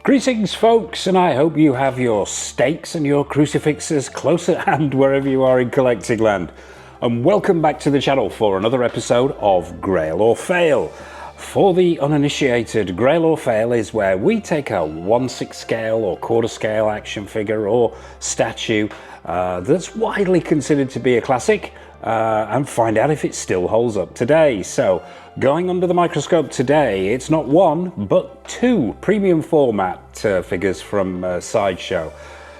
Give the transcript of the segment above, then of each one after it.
Greetings folks, and I hope you have your stakes and your crucifixes close at hand wherever you are in collecting land. And welcome back to the channel for another episode of Grail or Fail. For the uninitiated, Grail or Fail is where we take a 1/6 scale or quarter scale action figure or statue that's widely considered to be a classic and find out if it still holds up today. So going under the microscope today, it's not one but two premium format figures from Sideshow.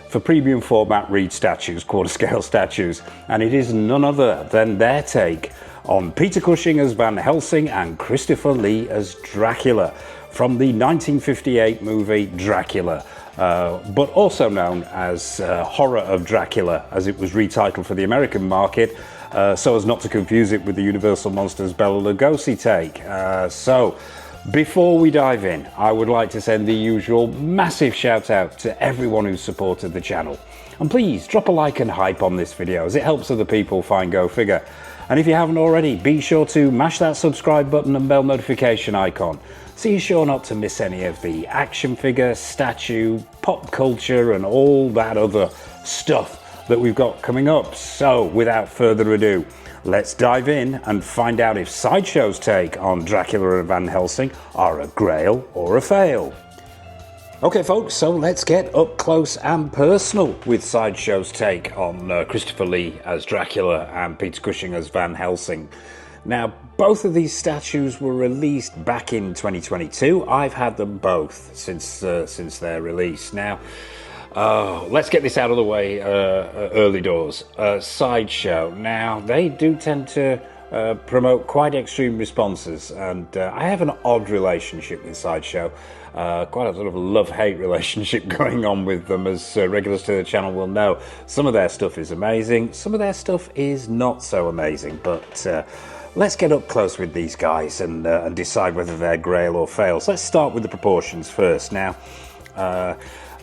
For premium format read statues, quarter scale statues, and it is none other than their take on Peter Cushing as Van Helsing and Christopher Lee as Dracula from the 1958 movie Dracula, but also known as Horror of Dracula, as it was retitled for the American market, so as not to confuse it with the Universal Monsters Bela Lugosi take. So before we dive in, I would like to send the usual massive shout out to everyone who's supported the channel. And please drop a like and hype on this video as it helps other people find Go Figure. And if you haven't already, be sure to mash that subscribe button and bell notification icon so you're sure not to miss any of the action figure, statue, pop culture and all that other stuff that we've got coming up. So without further ado, let's dive in and find out if Sideshow's take on Dracula and Van Helsing are a grail or a fail. Okay folks, so let's get up close and personal with Sideshow's take on Christopher Lee as Dracula and Peter Cushing as Van Helsing. Now, both of these statues were released back in 2022. I've had them both since their release. Now, let's get this out of the way early doors. Sideshow, now they do tend to promote quite extreme responses, and I have an odd relationship with Sideshow. Quite a sort of love-hate relationship going on with them, as regulars to the channel will know. Some of their stuff is amazing, some of their stuff is not so amazing, but let's get up close with these guys and decide whether they're grail or fail. So let's start with the proportions first. Now,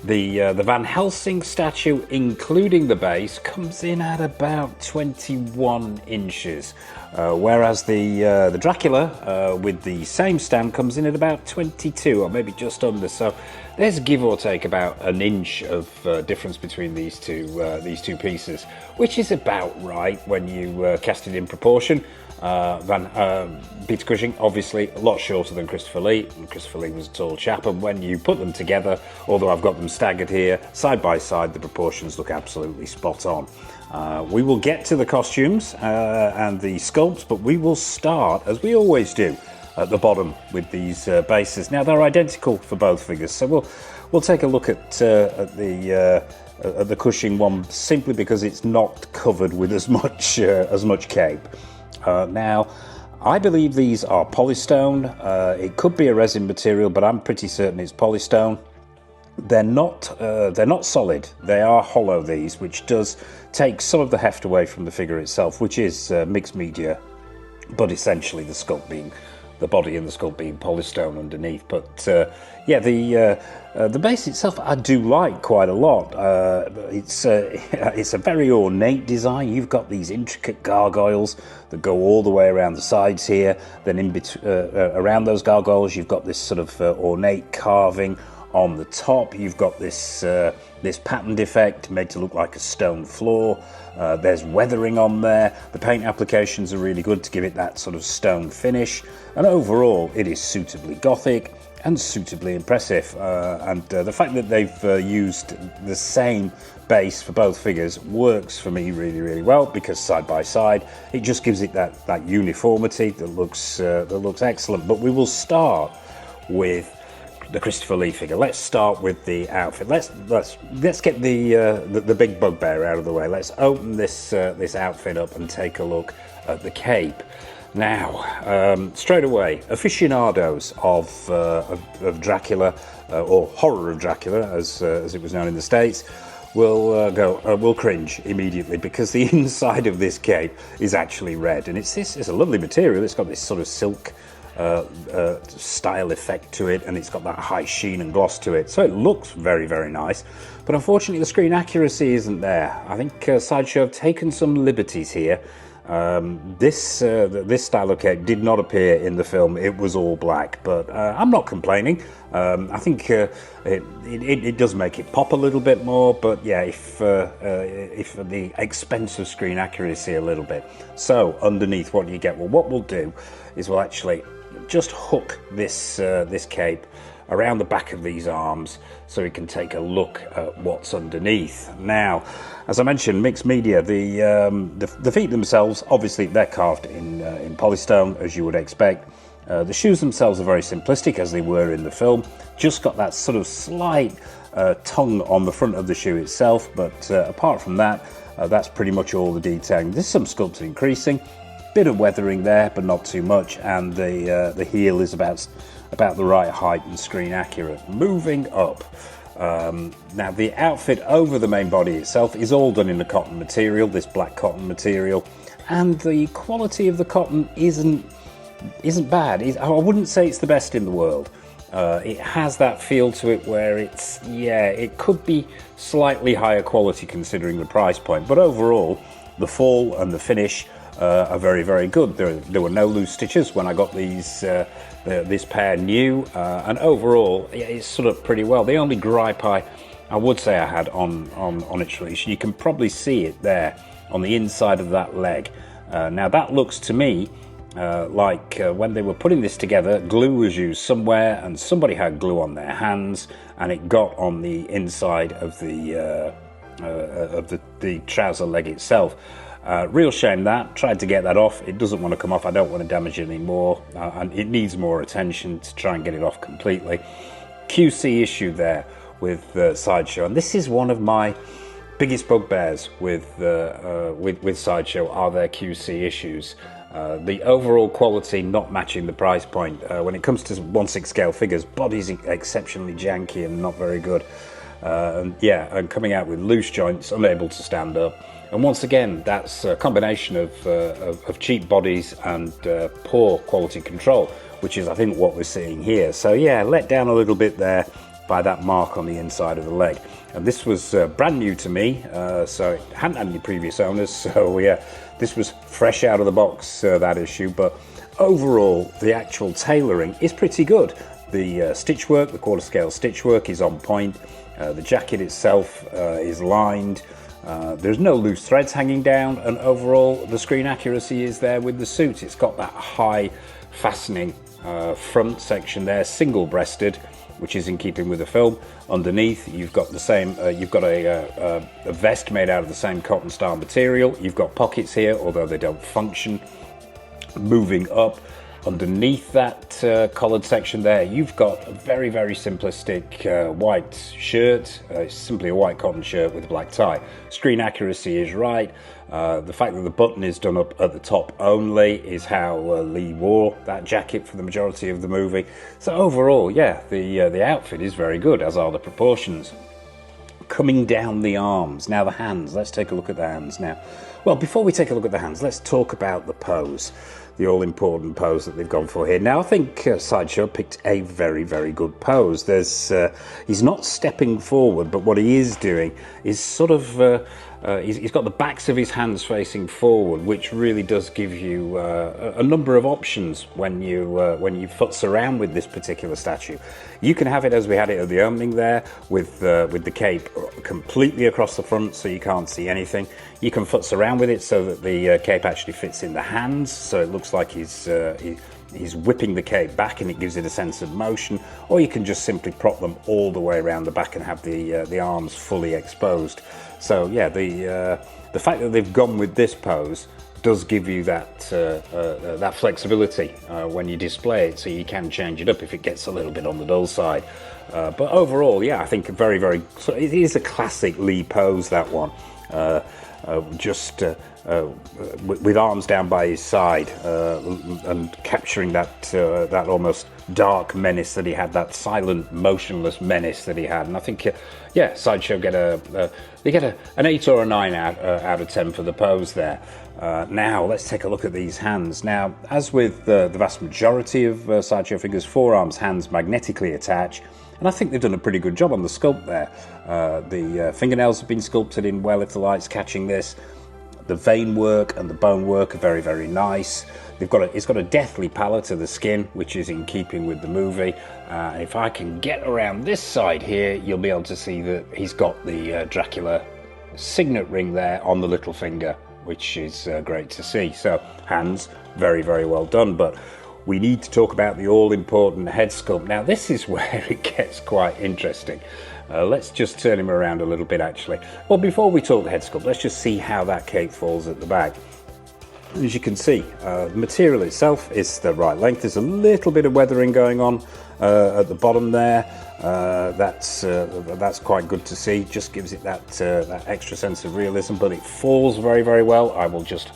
the Van Helsing statue, including the base, comes in at about 21 inches, whereas the Dracula with the same stand comes in at about 22, or maybe just under. So there's give or take about an inch of difference between these two pieces, which is about right when you cast it in proportion. Peter Cushing, obviously a lot shorter than Christopher Lee, and Christopher Lee was a tall chap, and when you put them together, although I've got them staggered here, side by side, the proportions look absolutely spot on. We will get to the costumes and the sculpts, but we will start, as we always do, at the bottom with these bases. Now, they're identical for both figures, so we'll take a look at the Cushing one, simply because it's not covered with as much cape. Now, I believe these are polystone. It could be a resin material, but I'm pretty certain it's polystone. They're not solid. They are hollow, these, which does take some of the heft away from the figure itself, which is mixed media, but essentially the body and the sculpt being polystone underneath. But yeah, the base itself I do like quite a lot. It's a very ornate design. You've got these intricate gargoyles that go all the way around the sides here. Then around those gargoyles, you've got this sort of ornate carving on the top. You've got this patterned effect made to look like a stone floor. There's weathering on there. The paint applications are really good to give it that sort of stone finish. And overall, it is suitably gothic and suitably impressive. And the fact that they've used the same base for both figures works for me really, really well, because side by side, it just gives it that uniformity that looks excellent. But we will start with the Christopher Lee figure. Let's start with the outfit. Let's get the big bugbear out of the way. Let's open this outfit up and take a look at the cape. Now, straight away, aficionados of Dracula, or Horror of Dracula, as it was known in the States, will cringe immediately, because the inside of this cape is actually red, and it's a lovely material. It's got this sort of silk style effect to it, and it's got that high sheen and gloss to it, so it looks very, very nice. But unfortunately, the screen accuracy isn't there. I think Sideshow have taken some liberties here This style of cape did not appear in the film. It was all black, but I'm not complaining. I think it does make it pop a little bit more, but yeah, if at the expense of screen accuracy a little bit. So underneath, what do you get? Well, what we'll do is we'll actually just hook this cape around the back of these arms so we can take a look at what's underneath. Now, as I mentioned, mixed media. The feet themselves, obviously they're carved in polystone, as you would expect. The shoes themselves are very simplistic, as they were in the film. Just got that sort of slight tongue on the front of the shoe itself, but apart from that, that's pretty much all the detailing. There's some sculpted increasing, bit of weathering there, but not too much, and the heel is about the right height and screen accurate. Moving up, now the outfit over the main body itself is all done in the cotton material, this black cotton material, and the quality of the cotton isn't bad. I wouldn't say it's the best in the world. It has that feel to it where it could be slightly higher quality considering the price point, but overall the fall and the finish are very, very good. There were no loose stitches when I got this pair new, and overall it's sort of pretty well. The only gripe I would say I had on its release, you can probably see it there on the inside of that leg. Now that looks to me like when they were putting this together, glue was used somewhere and somebody had glue on their hands and it got on the inside of the trouser leg itself. Real shame that. Tried to get that off. It doesn't want to come off. I don't want to damage it anymore, and it needs more attention to try and get it off completely. QC issue there with Sideshow, and this is one of my biggest bugbears with Sideshow are their QC issues. The overall quality not matching the price point. When it comes to 1/6 scale figures, body's exceptionally janky and not very good. And coming out with loose joints, unable to stand up. And once again, that's a combination of cheap bodies and poor quality control, which is, I think, what we're seeing here. So yeah, let down a little bit there by that mark on the inside of the leg. And this was brand new to me, so it hadn't had any previous owners. So yeah, this was fresh out of the box, that issue. But overall, the actual tailoring is pretty good. The stitch work, the quarter scale stitch work is on point. The jacket itself is lined. There's no loose threads hanging down, and overall the screen accuracy is there with the suit. It's got that high fastening front section there, single breasted, which is in keeping with the film. Underneath you've got the same, you've got a vest made out of the same cotton style material. You've got pockets here, although they don't function. Moving up, underneath that collared section there, you've got a very, very simplistic white shirt. It's simply a white cotton shirt with a black tie. Screen accuracy is right. The fact that the button is done up at the top only is how Lee wore that jacket for the majority of the movie. So overall, yeah, the outfit is very good, as are the proportions. Coming down the arms, now the hands. Let's take a look at the hands now. Well, before we take a look at the hands, let's talk about the pose. The all-important pose that they've gone for here. Now, I think Sideshow picked a very, very good pose. He's not stepping forward, but what he is doing is sort of he's got the backs of his hands facing forward, which really does give you a number of options when you futz around with this particular statue. You can have it as we had it at the opening there, with the cape completely across the front, so you can't see anything. You can futz around with it so that the cape actually fits in the hands, so it looks like he's whipping the cape back and it gives it a sense of motion, or you can just simply prop them all the way around the back and have the arms fully exposed. So yeah, the fact that they've gone with this pose does give you that flexibility when you display it, so you can change it up if it gets a little bit on the dull side. But overall, yeah, I think very, very. So it is a classic Lee pose, that one. With arms down by his side and capturing that almost dark menace that he had, that silent, motionless menace that he had. And I think, yeah, Sideshow get an 8 or a 9 out of 10 for the pose there. Now let's take a look at these hands. Now, as with the vast majority of Sideshow figures, forearms, hands magnetically attach. And I think they've done a pretty good job on the sculpt there. The fingernails have been sculpted in well if the light's catching this. The vein work and the bone work are very, very nice. It's got a deathly pallor to the skin, which is in keeping with the movie. And if I can get around this side here, you'll be able to see that he's got the Dracula signet ring there on the little finger, which is great to see. So hands, very, very well done. But we need to talk about the all-important head sculpt. Now, this is where it gets quite interesting. Let's just turn him around a little bit, actually. Well, before we talk the head sculpt, let's just see how that cape falls at the back. As you can see, the material itself is the right length. There's a little bit of weathering going on at the bottom there. That's quite good to see. Just gives it that extra sense of realism, but it falls very, very well. I will just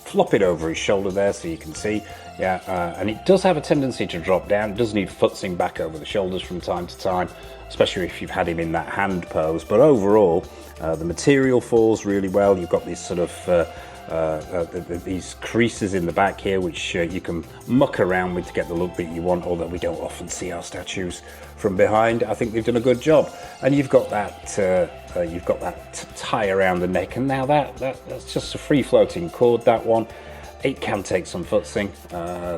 flop it over his shoulder there so you can see. Yeah, and it does have a tendency to drop down. It does need futzing back over the shoulders from time to time, especially if you've had him in that hand pose. But overall, the material falls really well. You've got these sort of these creases in the back here, which you can muck around with to get the look that you want, although we don't often see our statues from behind. I think they've done a good job. And you've got that tie around the neck, and now that's just a free-floating cord, that one. It can take some futzing.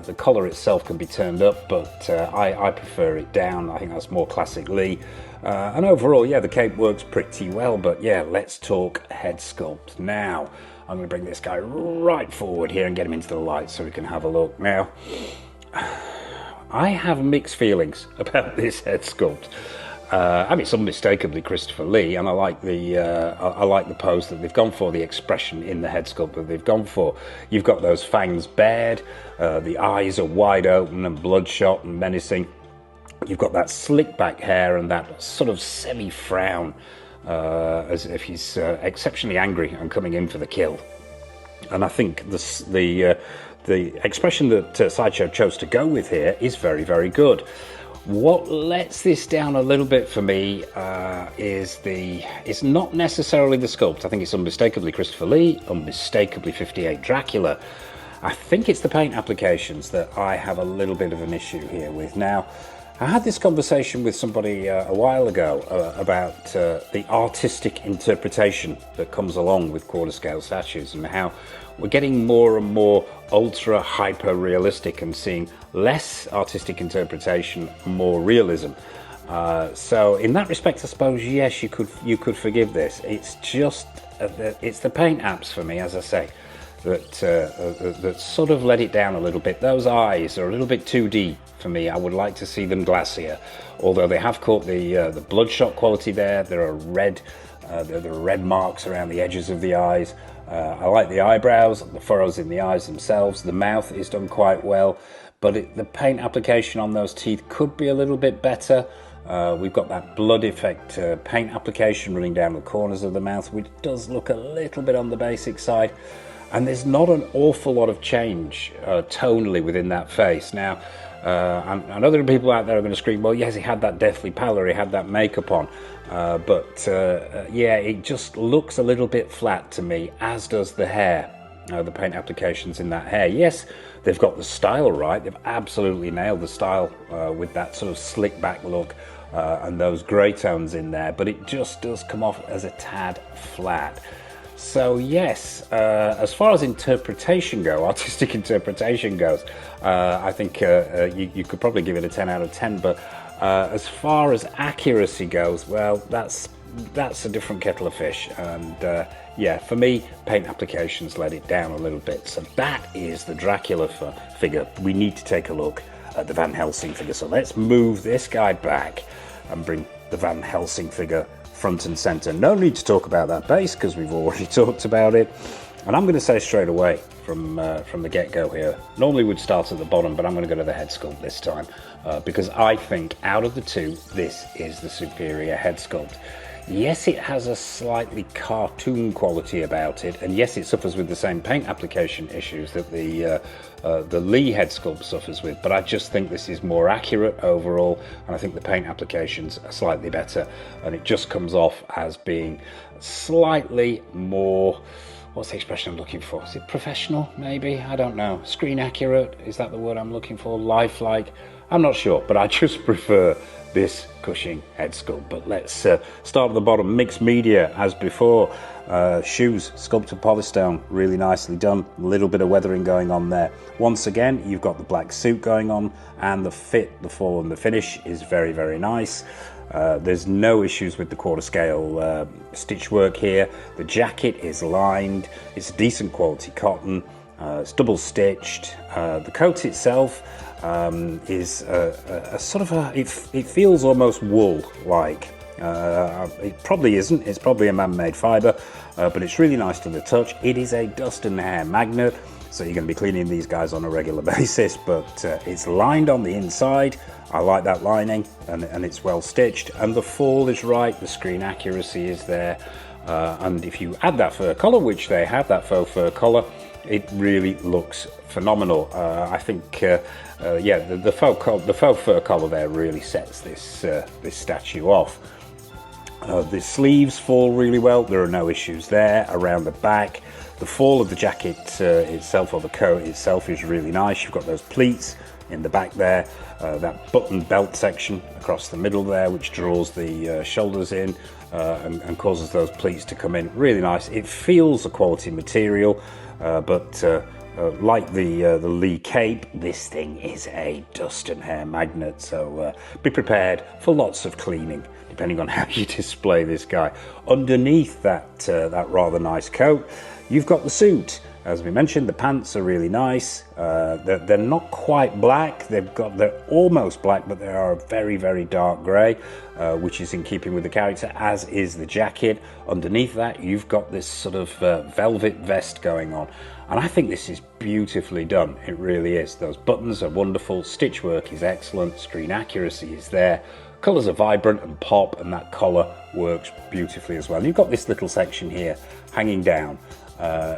The collar itself can be turned up, but I prefer it down. I think that's more classic Lee. And overall, yeah, the cape works pretty well, but yeah, let's talk head sculpt now. I'm going to bring this guy right forward here and get him into the light so we can have a look. Now, I have mixed feelings about this head sculpt. I mean, it's unmistakably Christopher Lee, and I like the pose that they've gone for, the expression in the head sculpt that they've gone for. You've got those fangs bared, the eyes are wide open and bloodshot and menacing. You've got that slick back hair and that sort of semi-frown, as if he's exceptionally angry and coming in for the kill. And I think the expression that Sideshow chose to go with here is very, very good. What lets this down a little bit for me it's not necessarily the sculpt. I think it's unmistakably Christopher Lee, unmistakably 58 Dracula. I think it's the paint applications that I have a little bit of an issue here with. Now, I had this conversation with somebody a while ago about the artistic interpretation that comes along with quarter scale statues, and how we're getting more and more ultra hyper realistic and seeing less artistic interpretation, more realism. So in that respect, I suppose, yes, you could forgive this. It's just it's the paint apps for me, as I say, that sort of let it down a little bit. Those eyes are a little bit 2D for me. I would like to see them glassier, although they have caught the bloodshot quality there. There are red marks around the edges of the eyes. I like the eyebrows, the furrows in the eyes themselves. The mouth is done quite well, but the paint application on those teeth could be a little bit better. We've got that blood effect paint application running down the corners of the mouth, which does look a little bit on the basic side. And there's not an awful lot of change tonally within that face. Now, and other people out there are going to scream, well, yes, he had that deathly pallor, he had that makeup on. But yeah, it just looks a little bit flat to me, as does the hair. The paint applications in that hair. Yes, they've got the style right. They've absolutely nailed the style with that sort of slick back look and those grey tones in there. But it just does come off as a tad flat. So yes, as far as interpretation goes, artistic interpretation goes, I think you could probably give it a 10 out of 10. But as far as accuracy goes, well, that's a different kettle of fish. And yeah, for me, paint applications let it down a little bit. So that is the Dracula figure. We need to take a look at the Van Helsing figure. So let's move this guy back and bring the Van Helsing figure front and center. No need to talk about that base because we've already talked about it. And I'm going to say straight away from the get-go here, normally we'd start at the bottom, but I'm going to go to the head sculpt this time because I think out of the two, this is the superior head sculpt. Yes, it has a slightly cartoon quality about it, and yes, it suffers with the same paint application issues that the Lee head sculpt suffers with, but I just think this is more accurate overall, and I think the paint applications are slightly better, and it just comes off as being slightly more, what's the expression I'm looking for? Is it professional, maybe? I don't know. Screen accurate, is that the word I'm looking for? Lifelike? I'm not sure, but I just prefer this Cushing head sculpt. But let's start at the bottom. Mixed media as before. Shoes, sculpted polystone, really nicely done. A little bit of weathering going on there. Once again, you've got the black suit going on, and the fit, the fall and the finish is very, very nice. There's no issues with the quarter scale stitch work here. The jacket is lined, it's decent quality cotton, it's double stitched. The coat itself is a sort of it feels almost wool like. It probably isn't, it's probably a man-made fibre, but it's really nice to the touch. It is a dust and hair magnet, so you're going to be cleaning these guys on a regular basis, but it's lined on the inside. I like that lining, and it's well stitched, and the fall is right, the screen accuracy is there, and if you add that fur collar, which they have, that faux fur collar, it really looks phenomenal. I think yeah, the faux fur collar there really sets this statue off. The sleeves fall really well, there are no issues there. Around the back, the fall of the jacket itself, or the coat itself, is really nice. You've got those pleats in the back there, that button belt section across the middle there, which draws the shoulders in and causes those pleats to come in. Really nice. It feels a quality material, but like the Lee cape, this thing is a dust and hair magnet, so be prepared for lots of cleaning depending on how you display this guy. Underneath that rather nice coat, you've got the suit. As we mentioned, the pants are really nice. They're not quite black. They're almost black, but they are a very, very dark grey, which is in keeping with the character, as is the jacket. Underneath that, you've got this sort of velvet vest going on. And I think this is beautifully done. It really is. Those buttons are wonderful. Stitch work is excellent. Screen accuracy is there. Colours are vibrant and pop, and that collar works beautifully as well. And you've got this little section here hanging down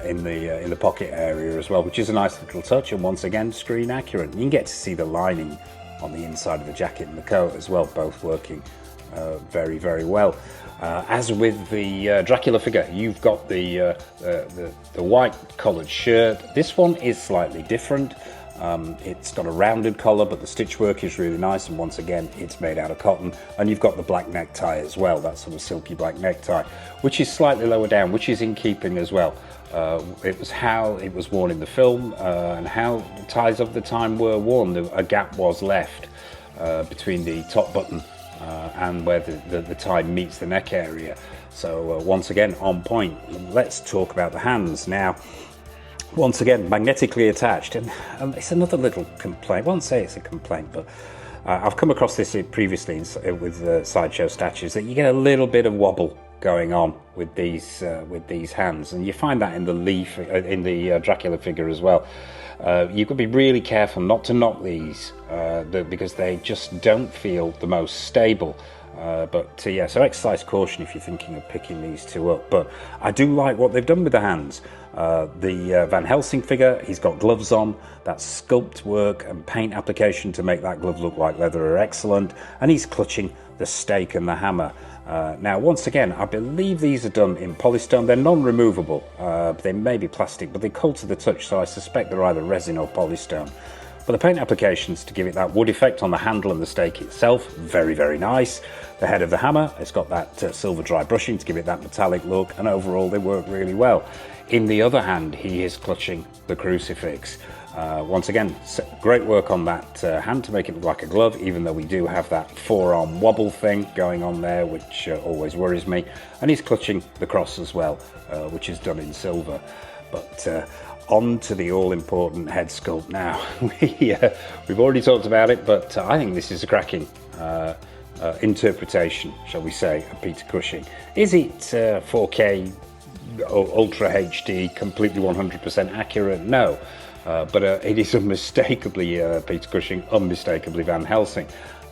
in the pocket area as well, which is a nice little touch, and once again screen accurate. You can get to see the lining on the inside of the jacket and the coat as well, both working very, very well. As with the Dracula figure, you've got the white collared shirt. This one is slightly different. It's got a rounded collar, but the stitch work is really nice, and once again it's made out of cotton. And you've got the black necktie as well, that sort of silky black necktie, which is slightly lower down, which is in keeping as well. It was how it was worn in the film, and how the ties of the time were worn. A gap was left between the top button and where the tie meets the neck area. So once again, on point. Let's talk about the hands now. Once again, magnetically attached, and it's another little complaint. I won't say it's a complaint, but I've come across this previously with Sideshow statues, that you get a little bit of wobble going on with these hands, and you find that in the Dracula figure as well. You've got to be really careful not to knock these because they just don't feel the most stable. Yeah, so exercise caution if you're thinking of picking these two up. But I do like what they've done with the hands. The Van Helsing figure, he's got gloves on. That sculpt work and paint application to make that glove look like leather are excellent. And he's clutching the stake and the hammer. Now, once again, I believe these are done in polystone. They're non-removable. They may be plastic, but they cold to the touch, so I suspect they're either resin or polystone. But the paint applications to give it that wood effect on the handle and the stake itself, very, very nice. The head of the hammer, it's got that silver dry brushing to give it that metallic look, and overall they work really well. In the other hand, he is clutching the crucifix. Once again, great work on that hand to make it look like a glove, even though we do have that forearm wobble thing going on there, which always worries me. And he's clutching the cross as well, which is done in silver. But on to the all-important head sculpt now. We've already talked about it, but I think this is a cracking interpretation, shall we say, of Peter Cushing. Is it 4K, Ultra HD, completely 100% accurate? No. But it is unmistakably Peter Cushing, unmistakably Van Helsing.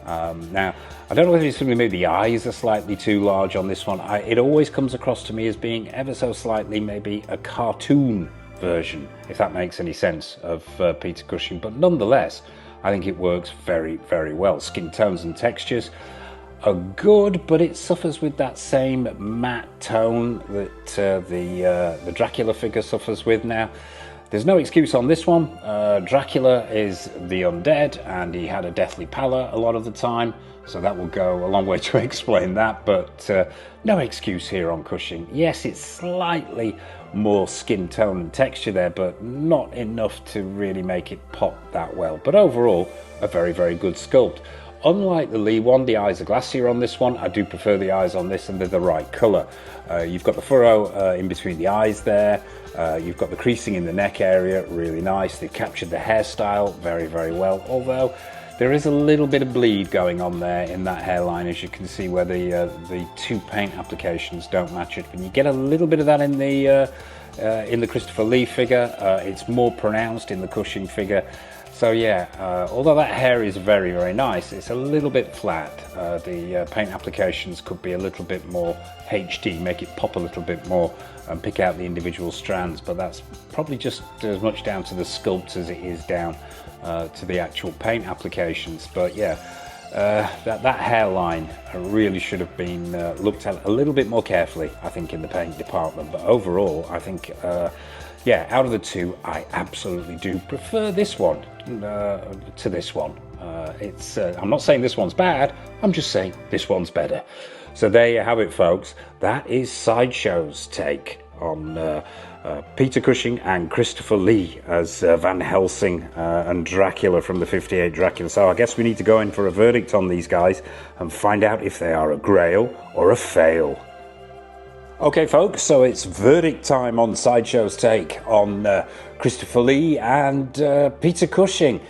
Now, I don't know if it's simply maybe the eyes are slightly too large on this one. It always comes across to me as being ever so slightly maybe a cartoon version, if that makes any sense, of Peter Cushing. But nonetheless, I think it works very, very well. Skin tones and textures are good, but it suffers with that same matte tone that the Dracula figure suffers with now. there's no excuse on this one. Dracula is the undead, and he had a deathly pallor a lot of the time, so that will go a long way to explain that, but no excuse here on Cushing. Yes, it's slightly more skin tone and texture there, but not enough to really make it pop that well. But overall, a very, very good sculpt. Unlike the Lee one, the eyes are glassier on this one. I do prefer the eyes on this, and they're the right colour. You've got the furrow in between the eyes there. You've got the creasing in the neck area, really nice. They've captured the hairstyle very, very well, although there is a little bit of bleed going on there in that hairline, as you can see, where the two paint applications don't match it. And you get a little bit of that in the Christopher Lee figure. It's more pronounced in the Cushing figure. So yeah, although that hair is very, very nice, it's a little bit flat. The paint applications could be a little bit more HD, make it pop a little bit more and pick out the individual strands, but that's probably just as much down to the sculpt as it is down to the actual paint applications. But yeah, that hairline really should have been looked at a little bit more carefully, I think, in the paint department. But overall, I think, yeah, out of the two, I absolutely do prefer this one to this one. I'm not saying this one's bad, I'm just saying this one's better. So there you have it, folks. That is Sideshow's take on Peter Cushing and Christopher Lee as Van Helsing and Dracula from the 58 Dracula. So I guess we need to go in for a verdict on these guys and find out if they are a Grail or a fail. Okay, folks, so it's verdict time on Sideshow's take on Christopher Lee and Peter Cushing.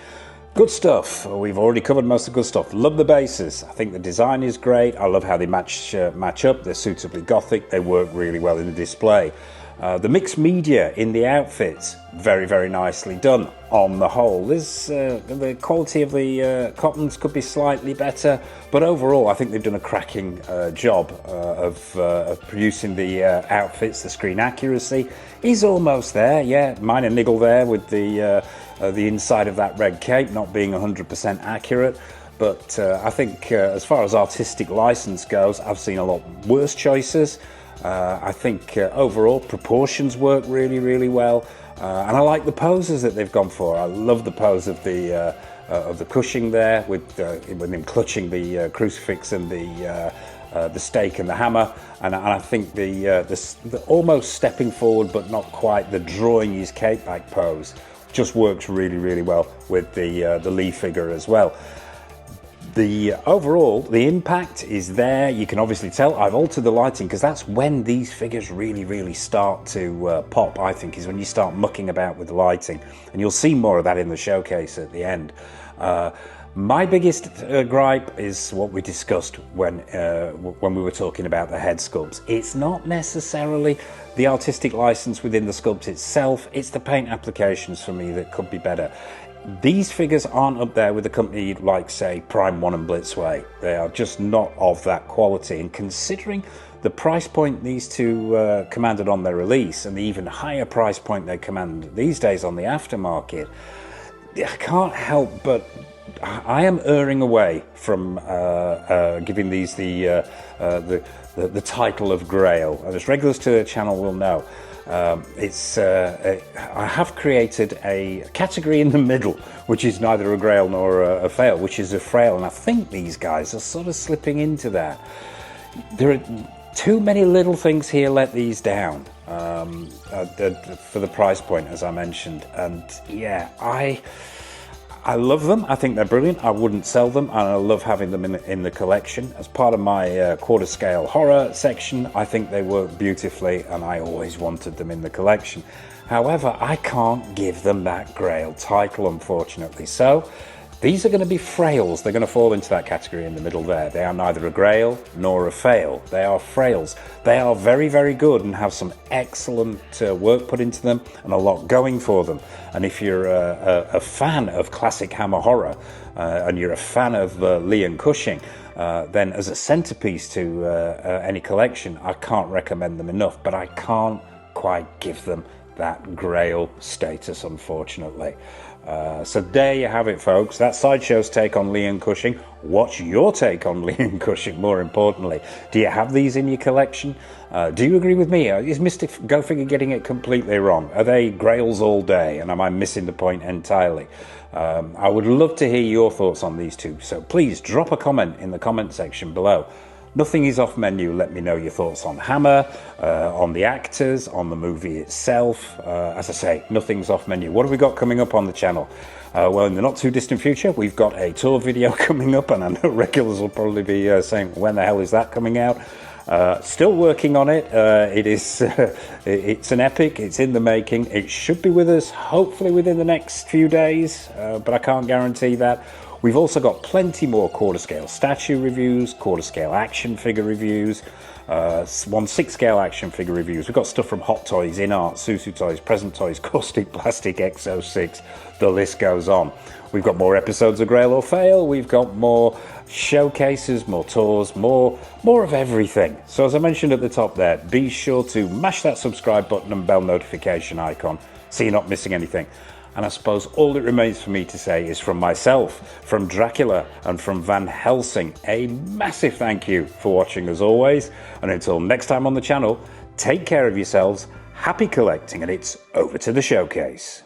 Good stuff. We've already covered most of the good stuff. Love the bases. I think the design is great. I love how they match up. They're suitably gothic. They work really well in the display. The mixed media in the outfits, very, very nicely done on the whole. The quality of the cottons could be slightly better, but overall I think they've done a cracking job of producing the outfits. The screen accuracy is almost there. Yeah, minor niggle there with the inside of that red cape not being 100% accurate. But I think as far as artistic license goes, I've seen a lot worse choices. I think overall proportions work really, really well, and I like the poses that they've gone for. I love the pose of the Cushing there with him clutching the crucifix and the stake and the hammer, and I think the almost stepping forward but not quite, the drawing his cape back pose just works really, really well with the Lee figure as well. Overall, the impact is there. You can obviously tell I've altered the lighting because that's when these figures really, really start to pop, I think, is when you start mucking about with the lighting. And you'll see more of that in the showcase at the end. My biggest gripe is what we discussed when we were talking about the head sculpts. It's not necessarily the artistic license within the sculpt itself. It's the paint applications for me that could be better. These figures aren't up there with a company like, say, Prime 1 and Blitzway. They are just not of that quality. And considering the price point these two commanded on their release and the even higher price point they command these days on the aftermarket, I can't help but I am erring away from giving these the title of Grail. As regulars to the channel will know, I have created a category in the middle, which is neither a Grail nor a fail, which is a frail, and I think these guys are sort of slipping into that. There are too many little things here let these down for the price point, as I mentioned, and yeah, I love them. I think they're brilliant. I wouldn't sell them, and I love having them in the collection. As part of my quarter scale horror section, I think they work beautifully, and I always wanted them in the collection. However, I can't give them that Grail title, unfortunately. So these are going to be frails. They're going to fall into that category in the middle there. They are neither a Grail nor a fail. They are frails. They are very, very good and have some excellent work put into them and a lot going for them. And if you're a fan of classic Hammer horror and you're a fan of Lee and Cushing, then as a centerpiece to any collection, I can't recommend them enough, but I can't quite give them that Grail status, unfortunately. So there you have it, folks. That's Sideshow's take on Lee and Cushing. What's your take on Lee and Cushing, more importantly? Do you have these in your collection? Do you agree with me? Is Mr. Go Figure getting it completely wrong? Are they Grails all day, and am I missing the point entirely? I would love to hear your thoughts on these two, so please drop a comment in the comment section below. Nothing is off menu. Let me know your thoughts on Hammer, on the actors, on the movie itself. As I say, nothing's off menu. What have we got coming up on the channel? Well, in the not too distant future, we've got a tour video coming up, and I know regulars will probably be saying, when the hell is that coming out? Still working on it. It's an epic. It's in the making. It should be with us hopefully within the next few days, but I can't guarantee that. We've also got plenty more quarter scale statue reviews, quarter scale action figure reviews, 1/6 scale action figure reviews. We've got stuff from Hot Toys, In Art, Susu Toys, Present Toys, Caustic Plastic, X06, the list goes on. We've got more episodes of Grail or Fail. We've got more showcases, more tours, more of everything. So as I mentioned at the top there, be sure to mash that subscribe button and bell notification icon so you're not missing anything. And I suppose all that remains for me to say is from myself, from Dracula and from Van Helsing, a massive thank you for watching as always. And until next time on the channel, take care of yourselves, happy collecting, and it's over to the showcase.